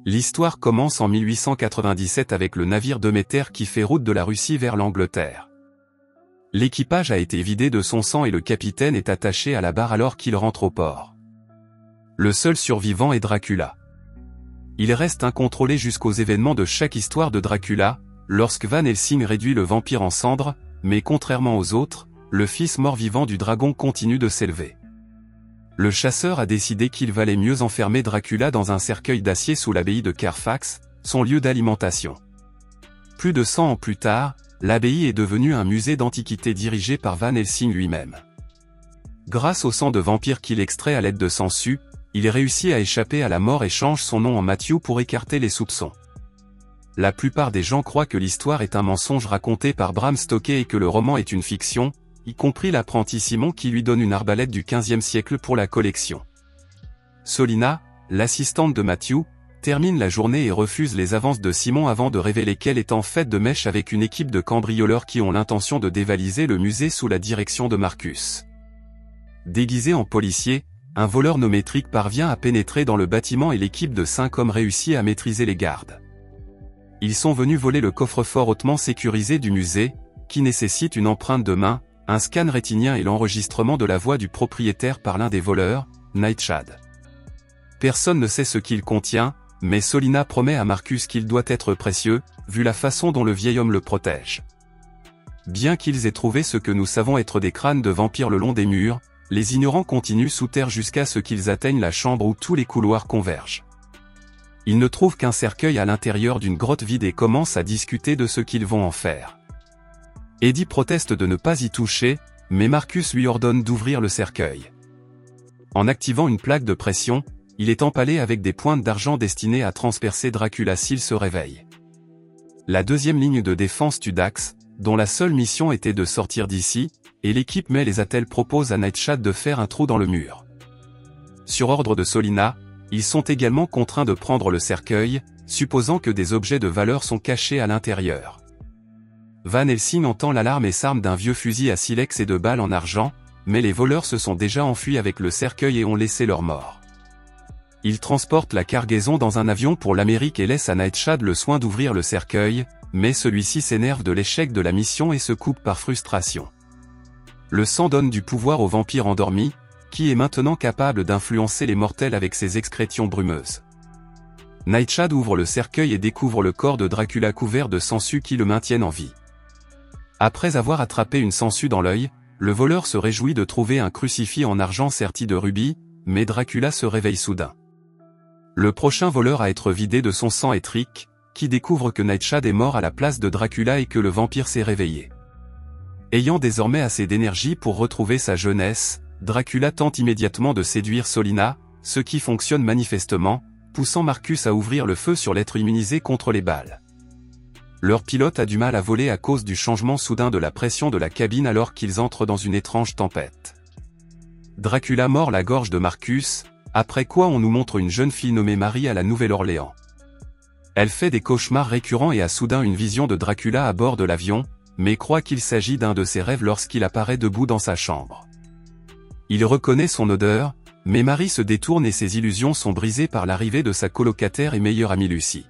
L'histoire commence en 1897 avec le navire Demeter qui fait route de la Russie vers l'Angleterre. L'équipage a été vidé de son sang et le capitaine est attaché à la barre alors qu'il rentre au port. Le seul survivant est Dracula. Il reste incontrôlé jusqu'aux événements de chaque histoire de Dracula, lorsque Van Helsing réduit le vampire en cendres, mais contrairement aux autres, le fils mort-vivant du dragon continue de s'élever. Le chasseur a décidé qu'il valait mieux enfermer Dracula dans un cercueil d'acier sous l'abbaye de Carfax, son lieu d'alimentation. Plus de 100 ans plus tard, l'abbaye est devenue un musée d'antiquités dirigé par Van Helsing lui-même. Grâce au sang de vampire qu'il extrait à l'aide de sangsues, il réussit à échapper à la mort et change son nom en Matthew pour écarter les soupçons. La plupart des gens croient que l'histoire est un mensonge raconté par Bram Stoker et que le roman est une fiction, y compris l'apprenti Simon qui lui donne une arbalète du XVe siècle pour la collection. Solina, l'assistante de Matthew, termine la journée et refuse les avances de Simon avant de révéler qu'elle est en fait de mèche avec une équipe de cambrioleurs qui ont l'intention de dévaliser le musée sous la direction de Marcus. Déguisé en policier, un voleur nommé Trick parvient à pénétrer dans le bâtiment et l'équipe de 5 hommes réussit à maîtriser les gardes. Ils sont venus voler le coffre-fort hautement sécurisé du musée, qui nécessite une empreinte de main, un scan rétinien et l'enregistrement de la voix du propriétaire par l'un des voleurs, Nightshade. Personne ne sait ce qu'il contient, mais Solina promet à Marcus qu'il doit être précieux, vu la façon dont le vieil homme le protège. Bien qu'ils aient trouvé ce que nous savons être des crânes de vampires le long des murs, les ignorants continuent sous terre jusqu'à ce qu'ils atteignent la chambre où tous les couloirs convergent. Ils ne trouvent qu'un cercueil à l'intérieur d'une grotte vide et commencent à discuter de ce qu'ils vont en faire. Eddie proteste de ne pas y toucher, mais Marcus lui ordonne d'ouvrir le cercueil. En activant une plaque de pression, il est empalé avec des pointes d'argent destinées à transpercer Dracula s'il se réveille. La deuxième ligne de défense tue Dax, dont la seule mission était de sortir d'ici, et l'équipe met les attelles propose à Nightshade de faire un trou dans le mur. Sur ordre de Solina, ils sont également contraints de prendre le cercueil, supposant que des objets de valeur sont cachés à l'intérieur. Van Helsing entend l'alarme et s'arme d'un vieux fusil à silex et de balles en argent, mais les voleurs se sont déjà enfuis avec le cercueil et ont laissé leur mort. Ils transportent la cargaison dans un avion pour l'Amérique et laissent à Nightshade le soin d'ouvrir le cercueil, mais celui-ci s'énerve de l'échec de la mission et se coupe par frustration. Le sang donne du pouvoir au vampire endormi, qui est maintenant capable d'influencer les mortels avec ses excrétions brumeuses. Nightshade ouvre le cercueil et découvre le corps de Dracula couvert de sangsues qui le maintiennent en vie. Après avoir attrapé une sangsue dans l'œil, le voleur se réjouit de trouver un crucifix en argent serti de rubis, mais Dracula se réveille soudain. Le prochain voleur à être vidé de son sang est Trick, qui découvre que Nightshade est mort à la place de Dracula et que le vampire s'est réveillé. Ayant désormais assez d'énergie pour retrouver sa jeunesse, Dracula tente immédiatement de séduire Solina, ce qui fonctionne manifestement, poussant Marcus à ouvrir le feu sur l'être immunisé contre les balles. Leur pilote a du mal à voler à cause du changement soudain de la pression de la cabine alors qu'ils entrent dans une étrange tempête. Dracula mord la gorge de Marcus, après quoi on nous montre une jeune fille nommée Marie à la Nouvelle-Orléans. Elle fait des cauchemars récurrents et a soudain une vision de Dracula à bord de l'avion, mais croit qu'il s'agit d'un de ses rêves lorsqu'il apparaît debout dans sa chambre. Il reconnaît son odeur, mais Marie se détourne et ses illusions sont brisées par l'arrivée de sa colocataire et meilleure amie Lucie.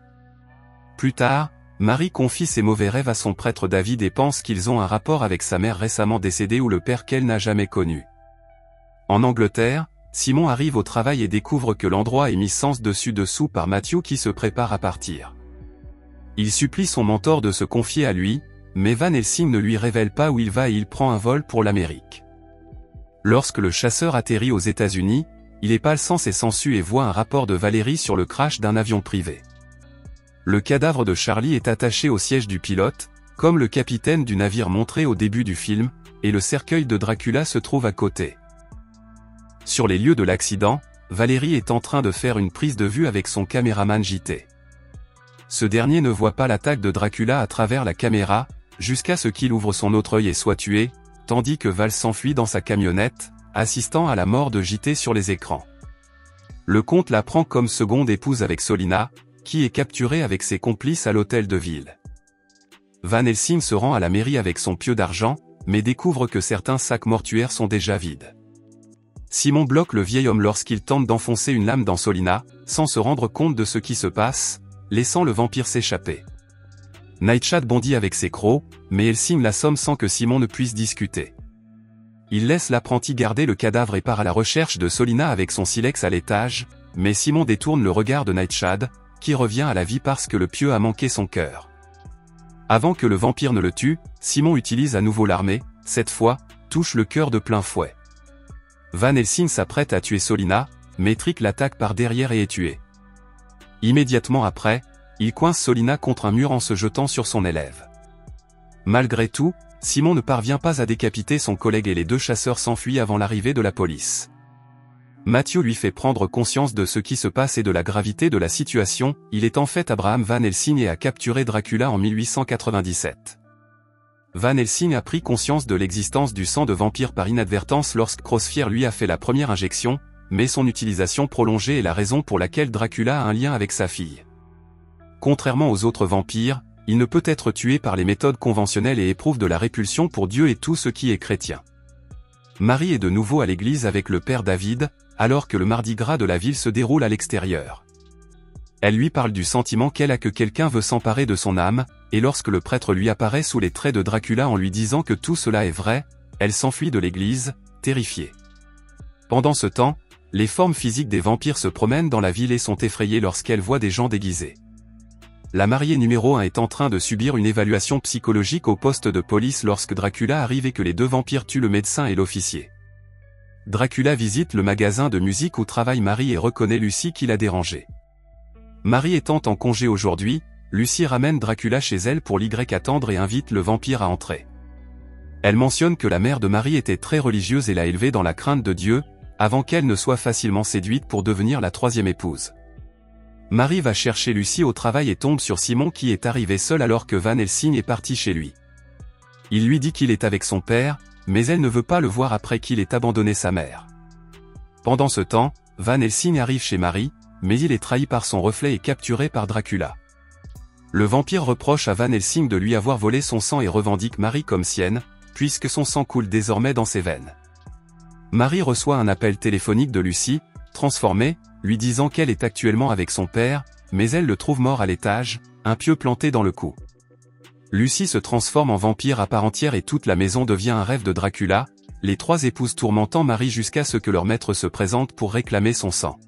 Plus tard, Marie confie ses mauvais rêves à son prêtre David et pense qu'ils ont un rapport avec sa mère récemment décédée ou le père qu'elle n'a jamais connu. En Angleterre, Simon arrive au travail et découvre que l'endroit est mis sens dessus-dessous par Matthew qui se prépare à partir. Il supplie son mentor de se confier à lui, mais Van Helsing ne lui révèle pas où il va et il prend un vol pour l'Amérique. Lorsque le chasseur atterrit aux États-Unis, il épale sans ses sangsues et voit un rapport de Valérie sur le crash d'un avion privé. Le cadavre de Charlie est attaché au siège du pilote, comme le capitaine du navire montré au début du film, et le cercueil de Dracula se trouve à côté. Sur les lieux de l'accident, Valérie est en train de faire une prise de vue avec son caméraman JT. Ce dernier ne voit pas l'attaque de Dracula à travers la caméra, jusqu'à ce qu'il ouvre son autre œil et soit tué, tandis que Val s'enfuit dans sa camionnette, assistant à la mort de JT sur les écrans. Le comte la prend comme seconde épouse avec Solina, qui est capturée avec ses complices à l'hôtel de ville. Van Helsing se rend à la mairie avec son pieu d'argent, mais découvre que certains sacs mortuaires sont déjà vides. Simon bloque le vieil homme lorsqu'il tente d'enfoncer une lame dans Solina, sans se rendre compte de ce qui se passe, laissant le vampire s'échapper. Nightshade bondit avec ses crocs, mais Hellsing l'assomme sans que Simon ne puisse discuter. Il laisse l'apprenti garder le cadavre et part à la recherche de Solina avec son silex à l'étage, mais Simon détourne le regard de Nightshade, qui revient à la vie parce que le pieu a manqué son cœur. Avant que le vampire ne le tue, Simon utilise à nouveau l'armée, cette fois, touche le cœur de plein fouet. Van Helsing s'apprête à tuer Solina, mais Trick l'attaque par derrière et est tué. Immédiatement après, il coince Solina contre un mur en se jetant sur son élève. Malgré tout, Simon ne parvient pas à décapiter son collègue et les deux chasseurs s'enfuient avant l'arrivée de la police. Matthew lui fait prendre conscience de ce qui se passe et de la gravité de la situation, il est en fait Abraham Van Helsing et a capturé Dracula en 1897. Van Helsing a pris conscience de l'existence du sang de vampire par inadvertance lorsque Crossfire lui a fait la première injection, mais son utilisation prolongée est la raison pour laquelle Dracula a un lien avec sa fille. Contrairement aux autres vampires, il ne peut être tué par les méthodes conventionnelles et éprouve de la répulsion pour Dieu et tout ce qui est chrétien. Marie est de nouveau à l'église avec le père David, alors que le mardi gras de la ville se déroule à l'extérieur. Elle lui parle du sentiment qu'elle a que quelqu'un veut s'emparer de son âme, et lorsque le prêtre lui apparaît sous les traits de Dracula en lui disant que tout cela est vrai, elle s'enfuit de l'église, terrifiée. Pendant ce temps, les formes physiques des vampires se promènent dans la ville et sont effrayées lorsqu'elles voient des gens déguisés. La mariée numéro 1 est en train de subir une évaluation psychologique au poste de police lorsque Dracula arrive et que les deux vampires tuent le médecin et l'officier. Dracula visite le magasin de musique où travaille Marie et reconnaît Lucie qui l'a dérangé. Marie étant en congé aujourd'hui, Lucie ramène Dracula chez elle pour l'y attendre et invite le vampire à entrer. Elle mentionne que la mère de Marie était très religieuse et l'a élevée dans la crainte de Dieu, avant qu'elle ne soit facilement séduite pour devenir la troisième épouse. Marie va chercher Lucie au travail et tombe sur Simon qui est arrivé seul alors que Van Helsing est parti chez lui. Il lui dit qu'il est avec son père, mais elle ne veut pas le voir après qu'il ait abandonné sa mère. Pendant ce temps, Van Helsing arrive chez Marie, mais il est trahi par son reflet et capturé par Dracula. Le vampire reproche à Van Helsing de lui avoir volé son sang et revendique Marie comme sienne, puisque son sang coule désormais dans ses veines. Marie reçoit un appel téléphonique de Lucie, transformée, lui disant qu'elle est actuellement avec son père, mais elle le trouve mort à l'étage, un pieu planté dans le cou. Lucie se transforme en vampire à part entière et toute la maison devient un rêve de Dracula, les trois épouses tourmentant Marie jusqu'à ce que leur maître se présente pour réclamer son sang.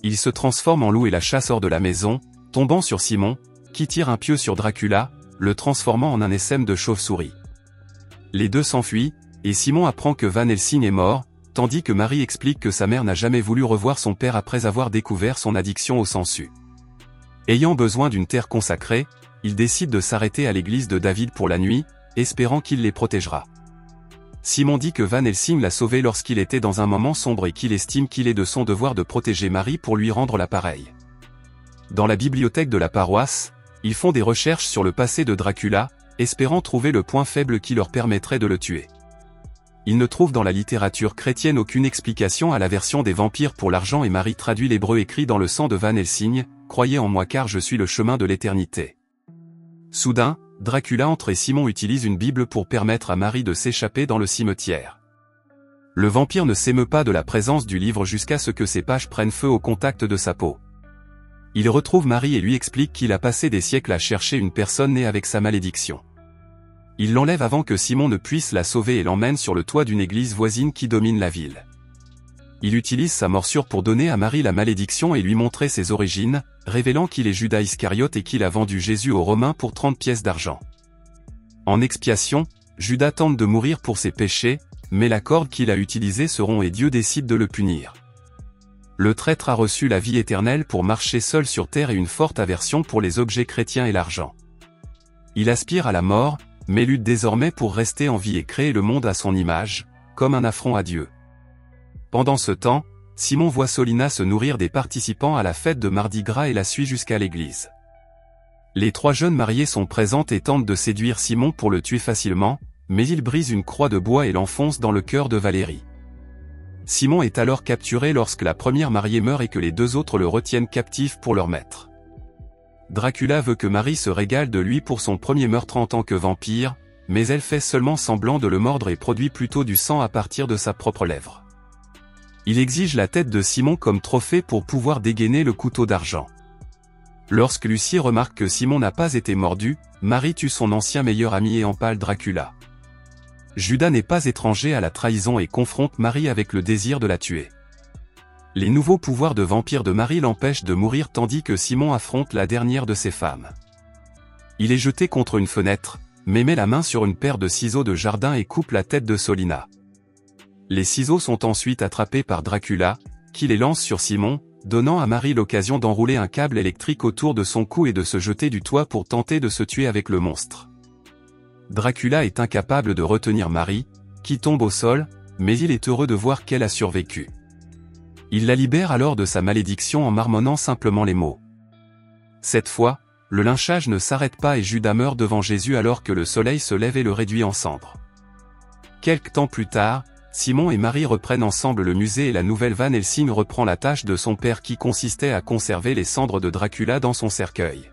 Il se transforme en loup et la chasse hors de la maison, tombant sur Simon, qui tire un pieu sur Dracula, le transformant en un essaim de chauve-souris. Les deux s'enfuient, et Simon apprend que Van Helsing est mort, tandis que Marie explique que sa mère n'a jamais voulu revoir son père après avoir découvert son addiction aux sangsues. Ayant besoin d'une terre consacrée, il décide de s'arrêter à l'église de David pour la nuit, espérant qu'il les protégera. Simon dit que Van Helsing l'a sauvé lorsqu'il était dans un moment sombre et qu'il estime qu'il est de son devoir de protéger Marie pour lui rendre l'appareil. Dans la bibliothèque de la paroisse, ils font des recherches sur le passé de Dracula, espérant trouver le point faible qui leur permettrait de le tuer. Ils ne trouvent dans la littérature chrétienne aucune explication à l'aversion des vampires pour l'argent et Marie traduit l'hébreu écrit dans le sang de Van Helsing, « Croyez en moi car je suis le chemin de l'éternité ». Soudain, Dracula entre et Simon utilise une Bible pour permettre à Marie de s'échapper dans le cimetière. Le vampire ne s'émeut pas de la présence du livre jusqu'à ce que ses pages prennent feu au contact de sa peau. Il retrouve Marie et lui explique qu'il a passé des siècles à chercher une personne née avec sa malédiction. Il l'enlève avant que Simon ne puisse la sauver et l'emmène sur le toit d'une église voisine qui domine la ville. Il utilise sa morsure pour donner à Marie la malédiction et lui montrer ses origines, révélant qu'il est Judas Iscariote et qu'il a vendu Jésus aux Romains pour 30 pièces d'argent. En expiation, Judas tente de mourir pour ses péchés, mais la corde qu'il a utilisée se rompt et Dieu décide de le punir. Le traître a reçu la vie éternelle pour marcher seul sur terre et une forte aversion pour les objets chrétiens et l'argent. Il aspire à la mort, mais lutte désormais pour rester en vie et créer le monde à son image, comme un affront à Dieu. Pendant ce temps, Simon voit Solina se nourrir des participants à la fête de Mardi Gras et la suit jusqu'à l'église. Les trois jeunes mariés sont présentes et tentent de séduire Simon pour le tuer facilement, mais il brise une croix de bois et l'enfonce dans le cœur de Valérie. Simon est alors capturé lorsque la première mariée meurt et que les deux autres le retiennent captif pour leur maître. Dracula veut que Marie se régale de lui pour son premier meurtre en tant que vampire, mais elle fait seulement semblant de le mordre et produit plutôt du sang à partir de sa propre lèvre. Il exige la tête de Simon comme trophée pour pouvoir dégainer le couteau d'argent. Lorsque Lucie remarque que Simon n'a pas été mordu, Marie tue son ancien meilleur ami et empale Dracula. Judas n'est pas étranger à la trahison et confronte Marie avec le désir de la tuer. Les nouveaux pouvoirs de vampire de Marie l'empêchent de mourir tandis que Simon affronte la dernière de ses femmes. Il est jeté contre une fenêtre, mais met la main sur une paire de ciseaux de jardin et coupe la tête de Solina. Les ciseaux sont ensuite attrapés par Dracula, qui les lance sur Simon, donnant à Marie l'occasion d'enrouler un câble électrique autour de son cou et de se jeter du toit pour tenter de se tuer avec le monstre. Dracula est incapable de retenir Marie, qui tombe au sol, mais il est heureux de voir qu'elle a survécu. Il la libère alors de sa malédiction en marmonnant simplement les mots. Cette fois, le lynchage ne s'arrête pas et Judas meurt devant Jésus alors que le soleil se lève et le réduit en cendres. Quelque temps plus tard, Simon et Marie reprennent ensemble le musée et la nouvelle Van Helsing reprend la tâche de son père qui consistait à conserver les cendres de Dracula dans son cercueil.